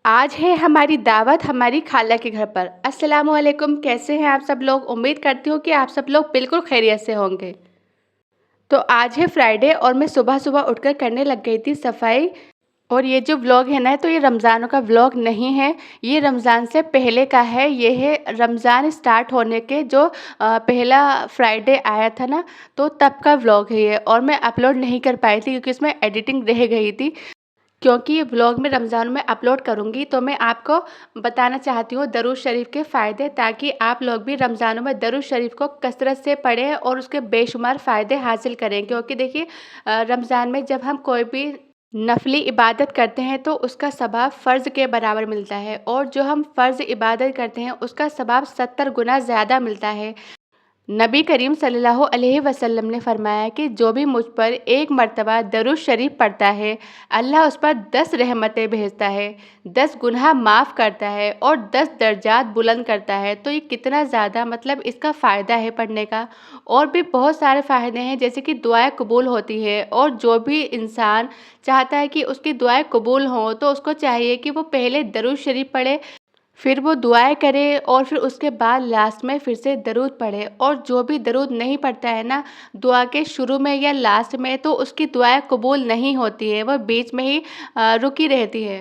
आज है हमारी दावत हमारी खाला के घर पर। अस्सलामुअलैकुम, कैसे हैं आप सब लोग। उम्मीद करती हूँ कि आप सब लोग बिल्कुल खैरियत से होंगे। तो आज है फ्राइडे और मैं सुबह सुबह उठकर करने लग गई थी सफाई। और ये जो व्लॉग है ना, तो ये रमज़ानों का व्लॉग नहीं है, ये रमज़ान से पहले का है। ये है रमज़ान स्टार्ट होने के जो पहला फ्राइडे आया था ना, तो तब का व्लॉग है ये। और मैं अपलोड नहीं कर पाई थी क्योंकि इसमें एडिटिंग रह गई थी। क्योंकि ये व्लॉग मैं रमज़ान में अपलोड करूँगी, तो मैं आपको बताना चाहती हूँ दरूद शरीफ के फ़ायदे, ताकि आप लोग भी रमज़ानों में दरूद शरीफ को कसरत से पढ़ें और उसके बेशुमार फ़ायदे हासिल करें। क्योंकि देखिए, रमज़ान में जब हम कोई भी नफली इबादत करते हैं तो उसका सवाब फ़र्ज़ के बराबर मिलता है, और जो हम फ़र्ज़ इबादत करते हैं उसका सवाब 70 गुना ज़्यादा मिलता है। नबी करीम सल्लल्लाहु अलैहि वसल्लम ने फरमाया कि जो भी मुझ पर एक मर्तबा दरूद शरीफ पढ़ता है, अल्लाह उस पर 10 रहमतें भेजता है, 10 गुनाह माफ़ करता है और 10 दर्जात बुलंद करता है। तो ये कितना ज़्यादा मतलब इसका फ़ायदा है पढ़ने का। और भी बहुत सारे फ़ायदे हैं, जैसे कि दुआएं कबूल होती है, और जो भी इंसान चाहता है कि उसकी दुआएं कबूल हों तो उसको चाहिए कि वो पहले दरूद शरीफ पढ़े, फिर वो दुआएँ करे, और फिर उसके बाद लास्ट में फिर से दरूद पढ़े। और जो भी दरूद नहीं पढ़ता है ना, दुआ के शुरू में या लास्ट में, तो उसकी दुआएँ कबूल नहीं होती है, वह बीच में ही रुकी रहती है।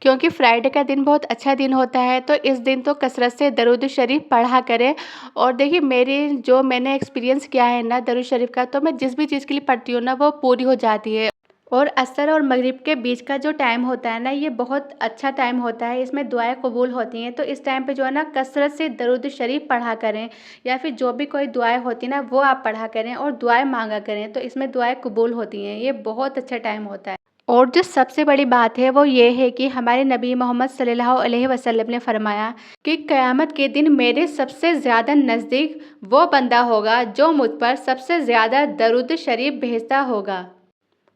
क्योंकि फ्राइडे का दिन बहुत अच्छा दिन होता है, तो इस दिन तो कसरत से दरूद शरीफ पढ़ा करें। और देखिए, मैंने एक्सपीरियंस किया है ना दरूद शरीफ का, तो मैं जिस भी चीज़ के लिए पढ़ती हूँ ना, वो पूरी हो जाती है। और असर और मगरिब के बीच का जो टाइम होता है ना, ये बहुत अच्छा टाइम होता है, इसमें दुआएं कबूल होती हैं। तो इस टाइम पे जो है ना, कसरत से दरूद शरीफ पढ़ा करें, या फिर जो भी कोई दुआएं होती हैं ना, वो आप पढ़ा करें और दुआएं मांगा करें, तो इसमें दुआएं कबूल होती हैं। ये बहुत अच्छा टाइम होता है। और जो सबसे बड़ी बात है वो ये है कि हमारे नबी मोहम्मद सल्लल्लाहु अलैहि वसल्लम ने फरमाया कि क़यामत के दिन मेरे सबसे ज़्यादा नज़दीक वो बंदा होगा जो मुझ पर सबसे ज़्यादा दरूद शरीफ भेजता होगा।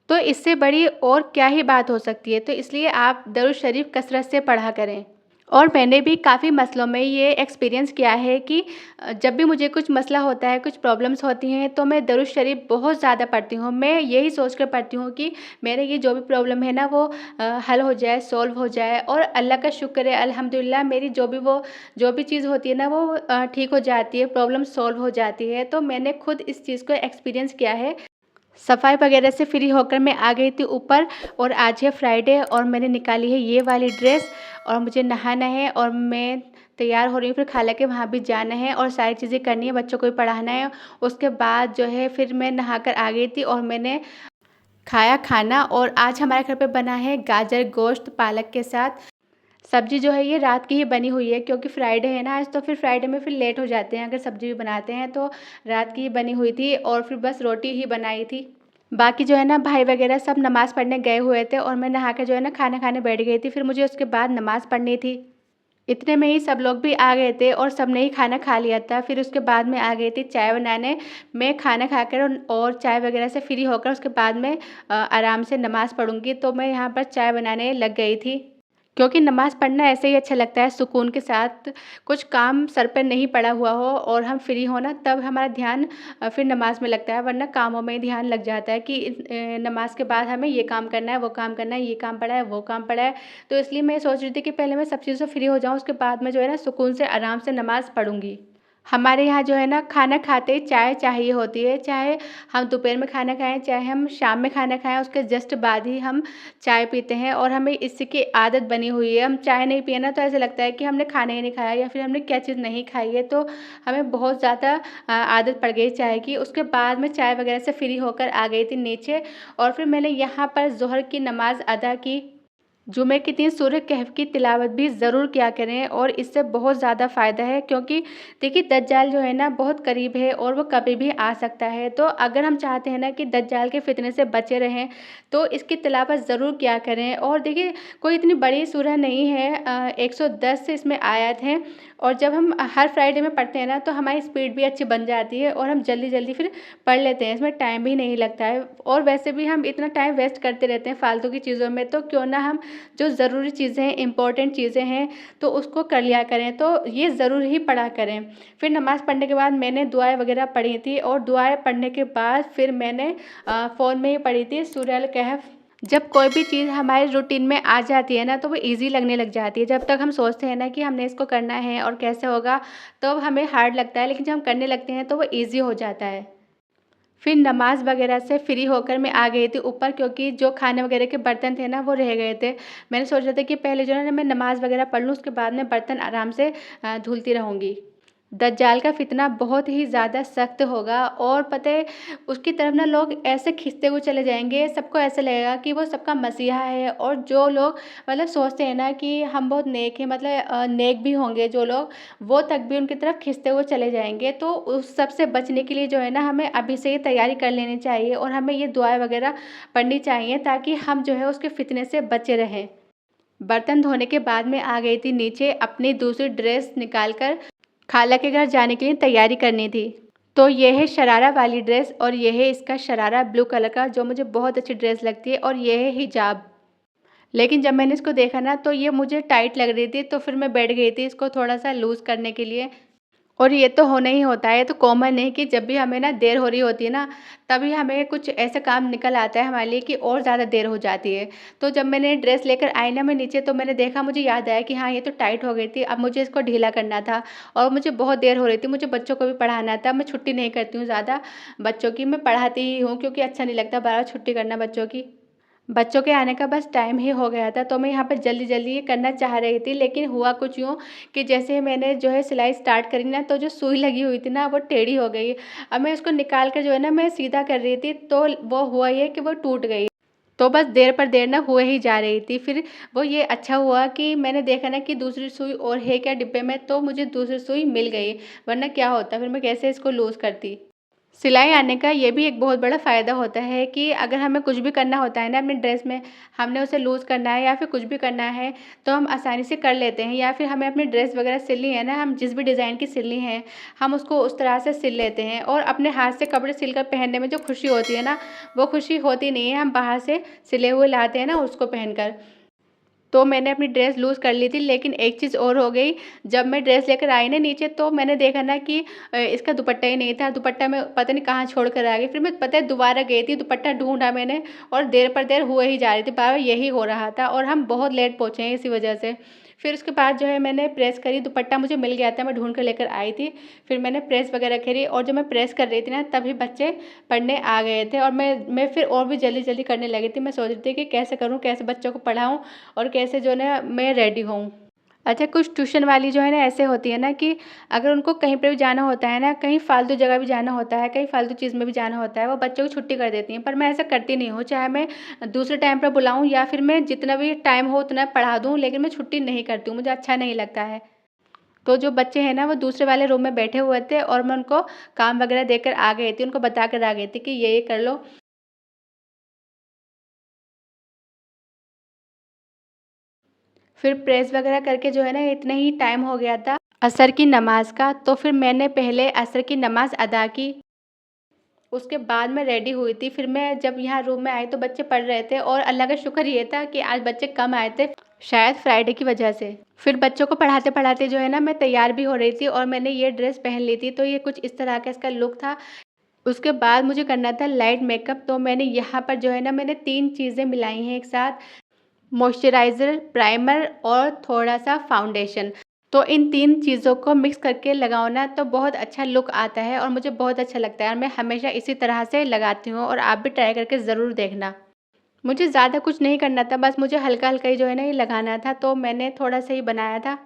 तो इससे बड़ी और क्या ही बात हो सकती है। तो इसलिए आप दरूद शरीफ कसरत से पढ़ा करें। और मैंने भी काफ़ी मसलों में ये एक्सपीरियंस किया है कि जब भी मुझे कुछ मसला होता है, कुछ प्रॉब्लम्स होती हैं, तो मैं दरूद शरीफ बहुत ज़्यादा पढ़ती हूँ। मैं यही सोच कर पढ़ती हूँ कि मेरे ये जो भी प्रॉब्लम है ना, वो हल हो जाए, सॉल्व हो जाए। और अल्लाह का शुक्र है, अल्हम्दुलिल्लाह, मेरी जो भी चीज़ होती है ना, वो ठीक हो जाती है, प्रॉब्लम सॉल्व हो जाती है। तो मैंने खुद इस चीज़ को एक्सपीरियंस किया है। सफाई वगैरह से फ्री होकर मैं आ गई थी ऊपर। और आज है फ्राइडे और मैंने निकाली है ये वाली ड्रेस, और मुझे नहाना है और मैं तैयार हो रही हूँ। फिर खाला के वहाँ भी जाना है और सारी चीज़ें करनी है, बच्चों को भी पढ़ाना है। उसके बाद जो है फिर मैं नहाकर आ गई थी और मैंने खाया खाना। और आज हमारे घर पे बना है गाजर गोश्त पालक के साथ। सब्ज़ी जो है ये रात की ही बनी हुई है, क्योंकि फ्राइडे है ना आज, तो फिर फ्राइडे में फिर लेट हो जाते हैं अगर सब्ज़ी भी बनाते हैं, तो रात की ही बनी हुई थी। और फिर बस रोटी ही बनाई थी। बाकी जो है ना, भाई वगैरह सब नमाज़ पढ़ने गए हुए थे, और मैं नहा के जो है ना खाना खाने बैठ गई थी। फिर मुझे उसके बाद नमाज़ पढ़नी थी। इतने में ही सब लोग भी आ गए थे और सबने ही खाना खा लिया था। फिर उसके बाद मैं आ गई थी चाय बनाने। मैं खाना खाकर और चाय वगैरह से फ्री होकर उसके बाद में आराम से नमाज़ पढ़ूँगी। तो मैं यहाँ पर चाय बनाने लग गई थी। क्योंकि नमाज़ पढ़ना ऐसे ही अच्छा लगता है, सुकून के साथ। कुछ काम सर पर नहीं पड़ा हुआ हो और हम फ्री हो ना, तब हमारा ध्यान फिर नमाज़ में लगता है। वरना कामों में ही ध्यान लग जाता है कि नमाज़ के बाद हमें ये काम करना है, वो काम करना है, ये काम पड़ा है, वो काम पड़ा है। तो इसलिए मैं सोच रही थी कि पहले मैं सब चीज़ों से फ्री हो जाऊँ, उसके बाद मैं जो है ना सुकून से आराम से नमाज़ पढ़ूँगी। हमारे यहाँ जो है ना, खाना खाते ही चाय चाहिए होती है। चाहे हम दोपहर में खाना खाएँ, चाहे हम शाम में खाना खाएँ, उसके जस्ट बाद ही हम चाय पीते हैं। और हमें इसकी आदत बनी हुई है। हम चाय नहीं पिए ना, तो ऐसा लगता है कि हमने खाना ही नहीं खाया, या फिर हमने क्या चीज़ नहीं खाई है। तो हमें बहुत ज़्यादा आदत पड़ गई चाय की। उसके बाद मैं चाय वगैरह से फ्री होकर आ गई थी नीचे। और फिर मैंने यहाँ पर ज़ोहर की नमाज़ अदा की। जुमे के दिन सूरह कहफ की तिलावत भी ज़रूर किया करें, और इससे बहुत ज़्यादा फ़ायदा है। क्योंकि देखिए, दज्जाल जो है ना बहुत करीब है और वो कभी भी आ सकता है। तो अगर हम चाहते हैं ना कि दज्जाल के फितने से बचे रहें, तो इसकी तिलावत ज़रूर किया करें। और देखिए, कोई इतनी बड़ी सूरह नहीं है, 110 से इसमें आयत हैं। और जब हम हर फ्राइडे में पढ़ते हैं ना, तो हमारी स्पीड भी अच्छी बन जाती है और हम जल्दी जल्दी फिर पढ़ लेते हैं। इसमें टाइम भी नहीं लगता है, और वैसे भी हम इतना टाइम वेस्ट करते रहते हैं फालतू की चीज़ों में। तो क्यों ना हम जो ज़रूरी चीज़ें हैं, इम्पोर्टेंट चीज़ें हैं, तो उसको कर लिया करें। तो ये ज़रूर ही पढ़ा करें। फिर नमाज़ पढ़ने के बाद मैंने दुआएं वगैरह पढ़ी थी, और दुआएं पढ़ने के बाद फिर मैंने फ़ोन में ही पढ़ी थी सूरह अल कहफ। जब कोई भी चीज़ हमारे रूटीन में आ जाती है ना तो वो ईज़ी लगने लग जाती है। जब तक हम सोचते हैं ना कि हमने इसको करना है और कैसे होगा, तो हमें हार्ड लगता है, लेकिन जब हम करने लगते हैं तो वो ईज़ी हो जाता है। फिर नमाज़ वगैरह से फ्री होकर मैं आ गई थी ऊपर, क्योंकि जो खाने वगैरह के बर्तन थे ना वो रह गए थे। मैंने सोचा था कि पहले जो है ना मैं नमाज़ वगैरह पढ़ लूँ, उसके बाद मैं बर्तन आराम से धुलती रहूँगी। दज्जाल का फितना बहुत ही ज़्यादा सख्त होगा, और पता है उसकी तरफ ना लोग ऐसे खींचते हुए चले जाएँगे, सबको ऐसा लगेगा कि वो सबका मसीहा है। और जो लोग मतलब सोचते हैं ना कि हम बहुत नेक हैं, मतलब नेक भी होंगे जो लोग, वो तक भी उनकी तरफ खींचते हुए चले जाएँगे। तो उस सब से बचने के लिए जो है ना हमें अभी से ही तैयारी कर लेनी चाहिए, और हमें ये दुआएँ वगैरह पढ़नी चाहिए, ताकि हम जो है उसके फितने से बचे रहें। बर्तन धोने के बाद मैं आ गई थी नीचे, अपनी दूसरी ड्रेस निकाल कर खाला के घर जाने के लिए तैयारी करनी थी। तो ये है शरारा वाली ड्रेस, और ये है इसका शरारा ब्लू कलर का, जो मुझे बहुत अच्छी ड्रेस लगती है, और ये है हिजाब। लेकिन जब मैंने इसको देखा ना तो ये मुझे टाइट लग रही थी, तो फिर मैं बैठ गई थी इसको थोड़ा-सा लूज़ करने के लिए। और ये तो होना ही होता है, ये तो कॉमन है कि जब भी हमें ना देर हो रही होती है ना, तभी हमें कुछ ऐसा काम निकल आता है हमारे लिए कि और ज़्यादा देर हो जाती है। तो जब मैंने ड्रेस लेकर आई ना मैं नीचे, तो मैंने देखा, मुझे याद आया कि हाँ, ये तो टाइट हो गई थी, अब मुझे इसको ढीला करना था। और मुझे बहुत देर हो रही थी, मुझे बच्चों को भी पढ़ाना था। मैं छुट्टी नहीं करती हूँ ज़्यादा बच्चों की, मैं पढ़ाती ही हूँ, क्योंकि अच्छा नहीं लगता बार-बार छुट्टी करना बच्चों की। बच्चों के आने का बस टाइम ही हो गया था, तो मैं यहाँ पे जल्दी-जल्दी ये करना चाह रही थी, लेकिन हुआ कुछ यूँ कि जैसे ही मैंने जो है सिलाई स्टार्ट करी ना, तो जो सुई लगी हुई थी ना, वो टेढ़ी हो गई। अब मैं उसको निकाल कर जो है ना मैं सीधा कर रही थी, तो वो हुआ ये कि वो टूट गई। तो बस देर पर देर ना हुए ही जा रही थी। फिर वो ये अच्छा हुआ कि मैंने देखा ना कि दूसरी सुई और है क्या डिब्बे में, तो मुझे दूसरी सुई मिल गई, वरना क्या होता फिर मैं कैसे इसको लूज़ करती। सिलाई आने का ये भी एक बहुत बड़ा फ़ायदा होता है कि अगर हमें कुछ भी करना होता है ना अपनी ड्रेस में, हमने उसे लूज़ करना है या फिर कुछ भी करना है, तो हम आसानी से कर लेते हैं। या फिर हमें अपनी ड्रेस वगैरह सिलनी है ना, हम जिस भी डिज़ाइन की सिलनी है, हम उसको उस तरह से सिल लेते हैं। और अपने हाथ से कपड़े सिलकर पहनने में जो खुशी होती है ना, वो खुशी होती नहीं है, हम बाहर से सिले हुए लाते हैं ना उसको पहनकर। तो मैंने अपनी ड्रेस लूज़ कर ली थी, लेकिन एक चीज़ और हो गई, जब मैं ड्रेस लेकर आई ना नीचे, तो मैंने देखा ना कि इसका दुपट्टा ही नहीं था, दुपट्टा मैं पता नहीं कहाँ छोड़ कर आ गई। फिर मैं पता है दोबारा गई थी, दुपट्टा ढूँढा मैंने, और देर पर देर हुए ही जा रही थी, बार-बार यही हो रहा था, और हम बहुत लेट पहुँचे हैं इसी वजह से। फिर उसके बाद जो है मैंने प्रेस करी, दुपट्टा मुझे मिल गया था, मैं ढूँढ कर लेकर आई थी। फिर मैंने प्रेस वगैरह करी, और जब मैं प्रेस कर रही थी ना, तभी बच्चे पढ़ने आ गए थे, और मैं फिर और भी जल्दी-जल्दी करने लगी थी। मैं सोच रही थी कि कैसे करूँ, कैसे बच्चों को पढ़ाऊँ, और कैसे जो है ना मैं रेडी होऊँ। अच्छा, कुछ ट्यूशन वाली जो है ना ऐसे होती है ना कि अगर उनको कहीं पे भी जाना होता है ना, कहीं फ़ालतू जगह भी जाना होता है, कहीं फ़ालतू चीज़ में भी जाना होता है, वो बच्चों की छुट्टी कर देती हैं। पर मैं ऐसा करती नहीं हूँ, चाहे मैं दूसरे टाइम पर बुलाऊँ या फिर मैं जितना भी टाइम हो उतना पढ़ा दूँ, लेकिन मैं छुट्टी नहीं करती हूँ, मुझे अच्छा नहीं लगता है। तो जो बच्चे हैं ना वो दूसरे वाले रूम में बैठे हुए थे, और मैं उनको काम वगैरह देकर आ गई थी, उनको बता कर आ गई थी कि ये कर लो। फिर प्रेस वगैरह करके जो है ना इतना ही टाइम हो गया था असर की नमाज़ का, तो फिर मैंने पहले असर की नमाज़ अदा की। उसके बाद मैं रेडी हुई थी, फिर मैं जब यहाँ रूम में आई तो बच्चे पढ़ रहे थे, और अल्लाह का शुक्र ये था कि आज बच्चे कम आए थे, शायद फ्राइडे की वजह से। फिर बच्चों को पढ़ाते-पढ़ाते जो है ना मैं तैयार भी हो रही थी, और मैंने ये ड्रेस पहन ली थी, तो ये कुछ इस तरह का इसका लुक था। उसके बाद मुझे करना था लाइट मेकअप, तो मैंने यहाँ पर जो है ना मैंने 3 चीज़ें मिलाई हैं एक साथ, मॉइस्चराइज़र, प्राइमर और थोड़ा-सा फाउंडेशन। तो इन 3 चीज़ों को मिक्स करके लगाओ ना तो बहुत अच्छा लुक आता है, और मुझे बहुत अच्छा लगता है, और मैं हमेशा इसी तरह से लगाती हूँ, और आप भी ट्राई करके ज़रूर देखना। मुझे ज़्यादा कुछ नहीं करना था, बस मुझे हल्का-हल्का ही जो है ना ये लगाना था, तो मैंने थोड़ा-सा ही बनाया था।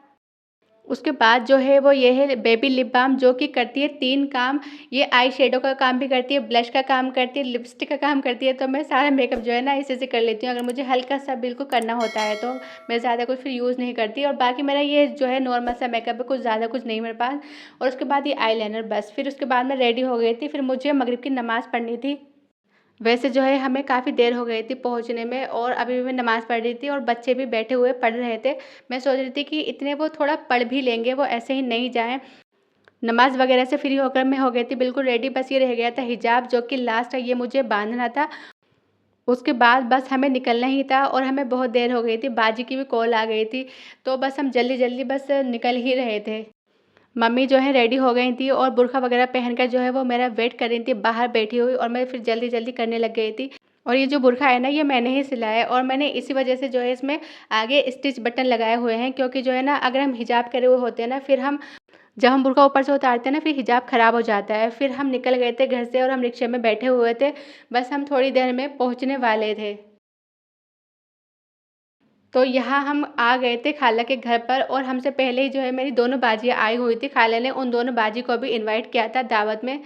उसके बाद जो है वो ये है बेबी लिप बाम, जो कि करती है 3 काम। ये आई शैडो का काम भी करती है, ब्लश का काम करती है, लिपस्टिक का काम करती है। तो मैं सारा मेकअप जो है ना इसी से कर लेती हूँ। अगर मुझे हल्का-सा बिल्कुल करना होता है तो मैं ज़्यादा कुछ फिर यूज़ नहीं करती, और बाकी मेरा ये जो है नॉर्मल सा मेकअप है, कुछ ज़्यादा कुछ नहीं मेरे पास। और उसके बाद ये आईलाइनर बस। फिर उसके बाद मैं रेडी हो गई थी, फिर मुझे मगरिब की नमाज़ पढ़नी थी। वैसे जो है हमें काफ़ी देर हो गई थी पहुँचने में, और अभी भी मैं नमाज़ पढ़ रही थी, और बच्चे भी बैठे हुए पढ़ रहे थे। मैं सोच रही थी कि इतने वो थोड़ा पढ़ भी लेंगे, वो ऐसे ही नहीं जाएँ। नमाज़ वगैरह से फ्री होकर मैं हो गई थी बिल्कुल रेडी, बस ये रह गया था हिजाब, जो कि लास्ट है, ये मुझे बाँधना था। उसके बाद बस हमें निकलना ही था, और हमें बहुत देर हो गई थी, बाजी की भी कॉल आ गई थी, तो बस हम जल्दी-जल्दी बस निकल ही रहे थे। मम्मी जो है रेडी हो गई थी, और बुर्का वगैरह पहनकर जो है वो मेरा वेट कर रही थी बाहर बैठी हुई, और मैं फिर जल्दी-जल्दी करने लग गई थी। और ये जो बुर्का है ना, ये मैंने ही सिला है और मैंने इसी वजह से जो है इसमें आगे स्टिच बटन लगाए हुए हैं, क्योंकि जो है ना अगर हम हिजाब करे हुए होते हैं ना, फिर हम जब हम बुर्का ऊपर से उतारते हैं ना, फिर हिजाब ख़राब हो जाता है। फिर हम निकल गए थे घर से और हम रिक्शे में बैठे हुए थे, बस हम थोड़ी देर में पहुँचने वाले थे। तो यहाँ हम आ गए थे खाला के घर पर और हमसे पहले ही जो है मेरी दोनों बाजियाँ आई हुई थी। खाला ने उन दोनों बाजी को भी इनवाइट किया था दावत में।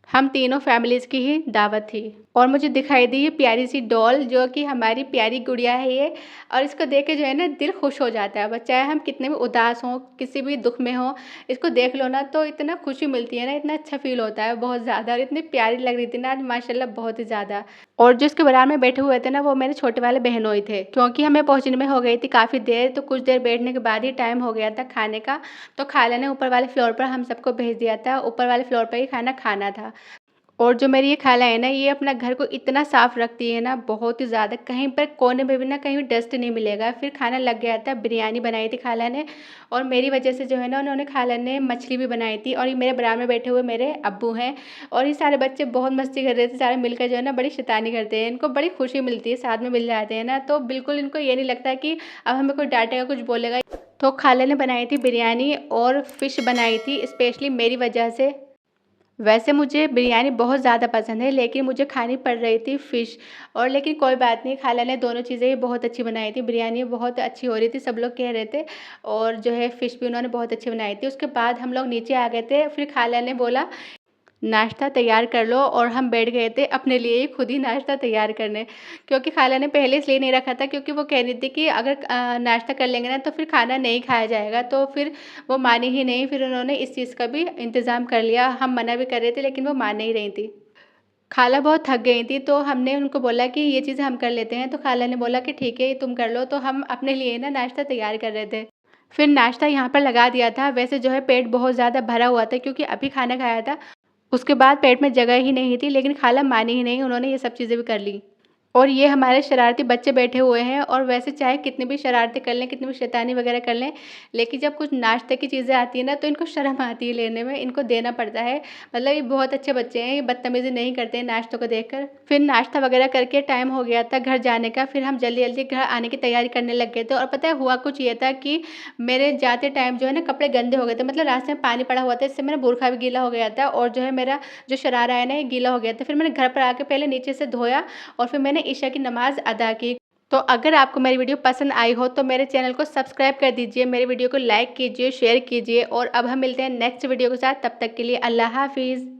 हम तीनों फैमिलीज़ की ही दावत थी और मुझे दिखाई दी ये प्यारी सी डॉल, जो कि हमारी प्यारी गुड़िया है ये। और इसको देख के जो है ना दिल खुश हो जाता है। बस चाहे हम कितने भी उदास हों, किसी भी दुख में हों, इसको देख लो ना तो इतना खुशी मिलती है ना, इतना अच्छा फ़ील होता है बहुत ज़्यादा। और इतनी प्यारी लग रही थी ना आज माशाल्लाह बहुत ही ज़्यादा। और जो इसके बराबर में बैठे हुए थे ना, वो मेरे छोटे वाले बहनोई थे, क्योंकि हमें पहुँचने में हो गई थी काफ़ी देर। तो कुछ देर बैठने के बाद ही टाइम हो गया था खाने का। तो खाला ने ऊपर वाले फ्लोर पर हम सबको भेज दिया था, ऊपर वाले फ्लोर पर ही खाना खाना था। और जो मेरी ये खाला है ना, ये अपना घर को इतना साफ़ रखती है ना, बहुत ही ज़्यादा, कहीं पर कोने में भी ना कहीं भी डस्ट नहीं मिलेगा। फिर खाना लग गया था, बिरयानी बनाई थी खाला ने और मेरी वजह से जो है ना उन्होंने खाला ने मछली भी बनाई थी। और ये मेरे बराबर में बैठे हुए मेरे अब्बू हैं और ये सारे बच्चे बहुत मस्ती कर रहे थे, सारे मिलकर जो है ना बड़ी शैतानी करते हैं। इनको बड़ी खुशी मिलती है, साथ में मिल जाते हैं ना, तो बिल्कुल इनको ये नहीं लगता कि अब हमें कोई डाँटेगा, कुछ बोलेगा। तो खाला ने बनाई थी बिरयानी और फ़िश बनाई थी स्पेशली मेरी वजह से। वैसे मुझे बिरयानी बहुत ज़्यादा पसंद है, लेकिन मुझे खानी पड़ रही थी फ़िश। और लेकिन कोई बात नहीं, खाला ने दोनों चीज़ें ही बहुत अच्छी बनाई थी। बिरयानी बहुत अच्छी हो रही थी, सब लोग कह रहे थे। और जो है फ़िश भी उन्होंने बहुत अच्छी बनाई थी। उसके बाद हम लोग नीचे आ गए थे, फिर खाला ने बोला नाश्ता तैयार कर लो और हम बैठ गए थे अपने लिए ही खुद ही नाश्ता तैयार करने। क्योंकि खाला ने पहले इसलिए नहीं रखा था, क्योंकि वो कह रही थी कि अगर नाश्ता कर लेंगे ना तो फिर खाना नहीं खाया जाएगा, तो फिर वो मानी ही नहीं। फिर उन्होंने इस चीज़ का भी इंतज़ाम कर लिया। हम मना भी कर रहे थे लेकिन वो मान नहीं रही थी। खाला बहुत थक गई थी, तो हमने उनको बोला कि ये चीज़ें हम कर लेते हैं, तो खाला ने बोला कि ठीक है ये तुम कर लो। तो हम अपने लिए ना नाश्ता तैयार कर रहे थे। फिर नाश्ता यहाँ पर लगा दिया था। वैसे जो है पेट बहुत ज़्यादा भरा हुआ था, क्योंकि अभी खाना खाया था। उसके बाद पेट में जगह ही नहीं थी, लेकिन खाला मानी ही नहीं, उन्होंने ये सब चीज़ें भी कर ली। और ये हमारे शरारती बच्चे बैठे हुए हैं और वैसे चाहे कितनी भी शरारतें कर लें, कितनी भी शैतानी वगैरह कर लें, लेकिन जब कुछ नाश्ते की चीज़ें आती हैं ना तो इनको शर्म आती है लेने में, इनको देना पड़ता है। मतलब ये बहुत अच्छे बच्चे हैं, ये बदतमीज़ी नहीं करते हैं नाश्तों को देखकर। फिर नाश्ता वगैरह करके टाइम हो गया था घर जाने का। फिर हम जल्दी-जल्दी घर आने की तैयारी करने लग गए थे। और पता है हुआ कुछ ये था कि मेरे जाते टाइम जो है ना कपड़े गंदे हो गए थे, मतलब रास्ते में पानी पड़ा हुआ था, इससे मेरा बुर्खा भी गीला हो गया था और जो है मेरा जो शरारा है ना ये गीला हो गया था। फिर मैंने घर पर आके पहले नीचे से धोया और फिर मैंने ईशा की नमाज़ अदा की। तो अगर आपको मेरी वीडियो पसंद आई हो तो मेरे चैनल को सब्सक्राइब कर दीजिए, मेरी वीडियो को लाइक कीजिए, शेयर कीजिए। और अब हम मिलते हैं नेक्स्ट वीडियो के साथ, तब तक के लिए अल्लाह हाफ़िज़।